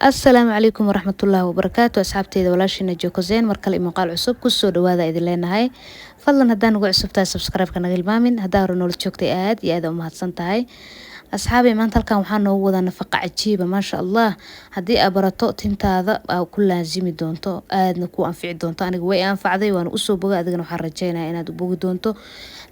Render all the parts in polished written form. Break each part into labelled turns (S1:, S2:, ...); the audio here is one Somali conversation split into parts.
S1: السلام عليكم ورحمة الله وبركاته أصحابتي ولاشينا جوكو زين مركل مقال عصب كسو دوادا إذن لنا هاي فضلا هدان وقع عصب تاي سبسكرايب كان غيل مامن هدارو نول تشوكتي آد يا آد أمهات سنتهاي أصحابي ما انتلكا وحانا وودا نفقة عجيبة ما شاء الله هدي أبرتو تنتاذا أو كل لازمي دونتو آد نكو أنفع دونتو أنا قوي أنفع ذي وأنا أسو بقى أدقنا وحرجينا إنا بوغ دونتو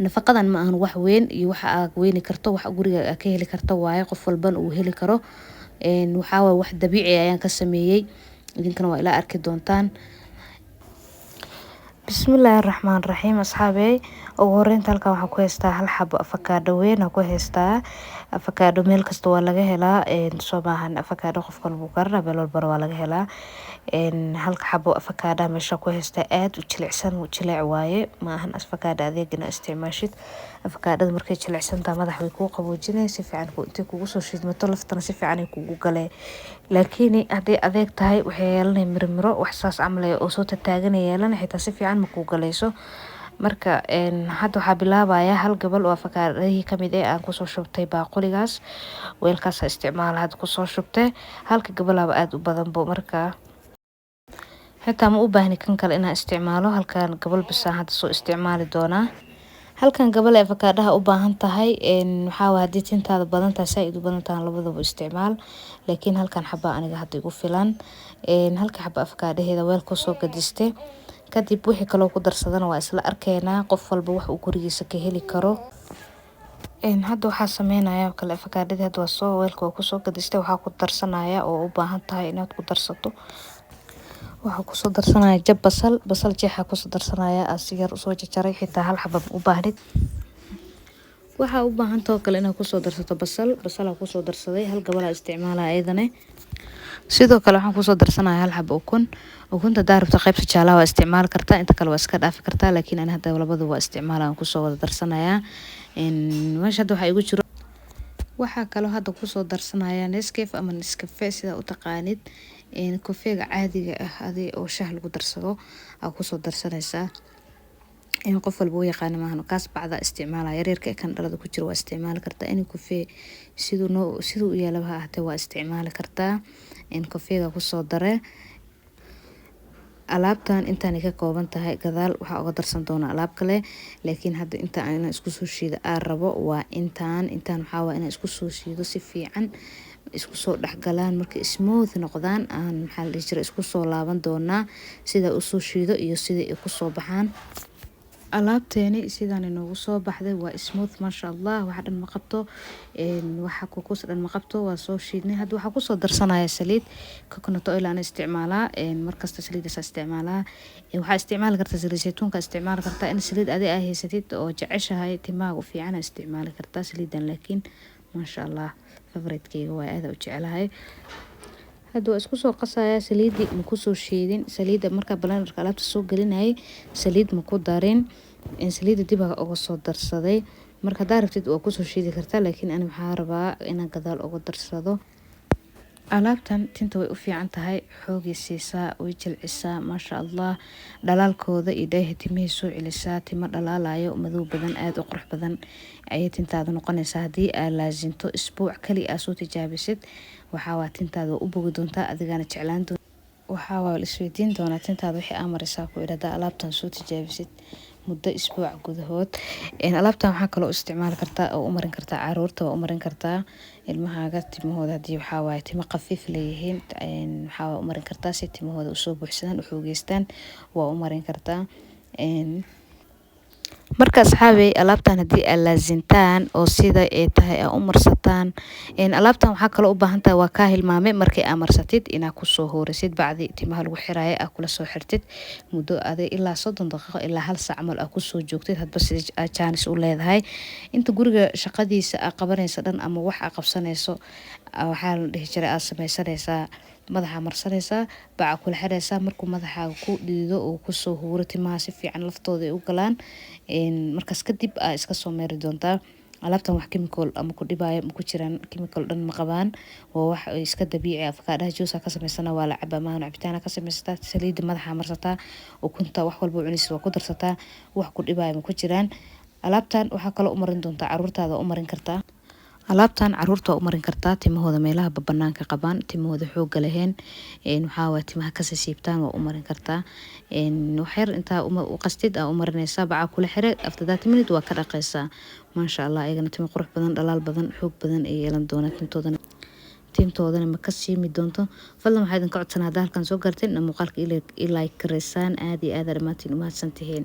S1: نفقدا ما أهن wax weyn iyo waxa aad weyni karto wax guriga ka heli karto waaye qof walban uu heli karo waxa waa wax dabiici ayaan ka sameeyay idinkana waa ila arki doontaan bismillaahir rahmaanir rahiim asxaabey ugu horeynta halkan waxaan ku haystaa hal xabo avocado weyn ku haystaa avocado meel kasta waa laga helaa soo baahan avocado qofka lagu garana meel walba waa laga helaa halka xabo avocado meesha ku haystaa aad u jilicsan u jilic waaye ma ahan avocado adeegna isticmaashid avocado markay jilicsantaa madax way ku qaboojinaysaa si fiican intii kugu soo shiidmato laftana si fiican ay kugu galee laakiin haddii adeeg tahay waxay yeelanay mirmiro wax saas camal oo soo taagan yeelan xitaa si fiican ma ku galayso marka hadda waxa bilaabaya hal gabal oo avocado-dii kamid ah aan ku soo shubtay baaquligaas weelkaas isticmaal had ku soo shubtay halka gabalaba aad u badan boo marka xitaa ma u baahni kan kale inaan isticmaalo halkan gabal bis aan hadda soo isticmaali doonaa halkan gabal avocado u baahan tahay waxa waa hadii tintaada badan tahay saaid u badan tahay labadaba isticmaal laakiin halkan xaba aniga hadda igu filan halka xaba avocado-heeda weel ku soo gadistay kadib wixii kale ku darsadana waa isla arkeena qof walba wax uu gurigiisa ka heli karo hadda waxa sameynaya kale avocado-da hadda waa soo weelka ku soo gadistay waxa ku darsanaya oo u baahan tahay inaad ku darsato waxa ku soo darsanaya jab basal jeexa ku soo darsanaya asiyar soo jajaray xitaa hal xabad u baahnid waxa u baahan tahay kale inaad ku soo darsato basal ku soo darsaday hal gabal isticmaalaa ayadana sidoo kale waxaan ku soo darsanaya hal xabo ukunta daarabta qaybta jaalaha waa isticmaal kartaa inta kale waa iska dhaafi kartaa laakiin ana hadda labadu waa isticmaalaan ku soo wada darsanaya meesha hadda waxa igu jiro waxa kale hadda ku soo darsanaya Nescafe ama Nescafe sida u taqaanid kofeega caadiga ah adii oo shaah lagu darsado aad ku soo darsanaysaa qof walba uu yaqaan maahan kaas bacda isticmaalaya yaryarka kan dhalada ku jiro waa isticmaali kartaa in kofee sidoo u yaalaha ahtay waa isticmaali kartaa kofeega ku soo dare alaabtan intaan ka kooban tahay gadaal waxa uga darsan doona alaab kale laakiin hadda inta aan isku soo shiido aan rabo waa intaan waxa waa in isku soo shiido si fiican isku soo dhaxgalaan marka smooth noqdaan aan maxaa la jira isku soo laaban doona sida u soo shiido iyo sida ay ku soo baxaan alaabteeni sidaan inoogu soo baxday waa smooth masha Allah waxa dhan ma qabto waxa ku dhan ma qabto waa soo shiidnay hadda waxa ku soo darsanaya saliid coconut oil aan isticmaalaa markasta saliid isticmaalaa waxa isticmaali kartaa saliid saytuunka isticmaali kartaa in saliid adi ay haysatid oo jeceshahay timaaga u fiican isticmaali kartaa saliidan laakiin masha Allah favorite-keyga waa aad u jecelahay hadda isku soo qasaya saliidi ma ku soo shiidin saliida marka blenderka alaabta soo galinay saliid ma ku darin saliida dib uga soo darsaday marka daarabtid waa ku soo shiidi kartaa laakiin ana waxa rabaa inaan gadaal uga darsado alaabtan tinta way u fiican tahay xoogiisa way jilcisaa masha Allah dhalaalkooda ilaahay timay soo celisaa timo dhalaalayo madow badan aad u qurux badan ay tintaada noqonaysaa hadii aad laazinto isbuuc kali aad soo tijaabisid waxa waa tintaada u bogi doontaa adigana jeclaan doontaa waxa waa la isweydiin doonaa tintaada wixii amaraysaa ku irada alaabtan soo tijaabisid muddo isbuuc gudahood alaabtan waxa kale oo isticmaali kartaa oo u marin kartaa caruurta oo u marin kartaa ilmahaaga timahooda hadii waxa waa timo qafiif leeyihiin waxa u marin kartaa si timahooda u soo buuxsadaan u xoogeystaan waa u marin kartaa marka asxaabey alaabtan hadii aad laazintaan oo sida ay tahay u marsataan alaabtan waxa kale u baahan tahay waa ka hilmaamay markii aad marsatid inaad ku soo hoorisid bacdi timaha lagu xiraayo aad kula soo xirtid muddo aday ilaa 30 daqiiqo ilaa hal saac amal aad ku soo joogtid hadba sida chance u leedahay inta guriga shaqadiisa aad qabanayso dhan ama wax aad qabsanayso waxa la dhihi jiray aad sameysanaysaa madaxa marsanaysaa baca kula xiraysaa markuu madaxaaga ku dhiido oo ku soo hooro timaha si fiican laftooda ay u galaan markaas kadib aad iska soo meeri doontaa alaabtan wax chemical ama ku dhibaayo ma ku jiraan chemical dhan ma qabaan waa wax iska dabiici avocado juice ka sameysana waa la cabaa maahan cabitaan ka sameysata saliid madaxa marsataa ukunta wax walba cunaysid waa ku darsataa wax ku dhibaayo ma ku jiraan alaabtan waxa kale u marin doontaa caruurtaada u marin kartaa alaabtan caruurta waa u marin kartaa timahooda meelaha banaanka qabaan timahooda xooga lahayn waxaa waa timaha kasi siibtaan waa u marin kartaa waxyar intaa u qastid aa u marinaysaa bacaa kula xire after 30 minutes waa ka dhaqaysaa maasha allah ayagana timo qurux badan dhalaal badan xoog badan ay yeelan doonaan tintoodana ma ka siimi doonto fadlan waxaa idinka codsanaa hadda halkan soo gaarteen muuqaalka ilaa like gareysaan aad iyo aad dhamaantiin u mahadsantihiin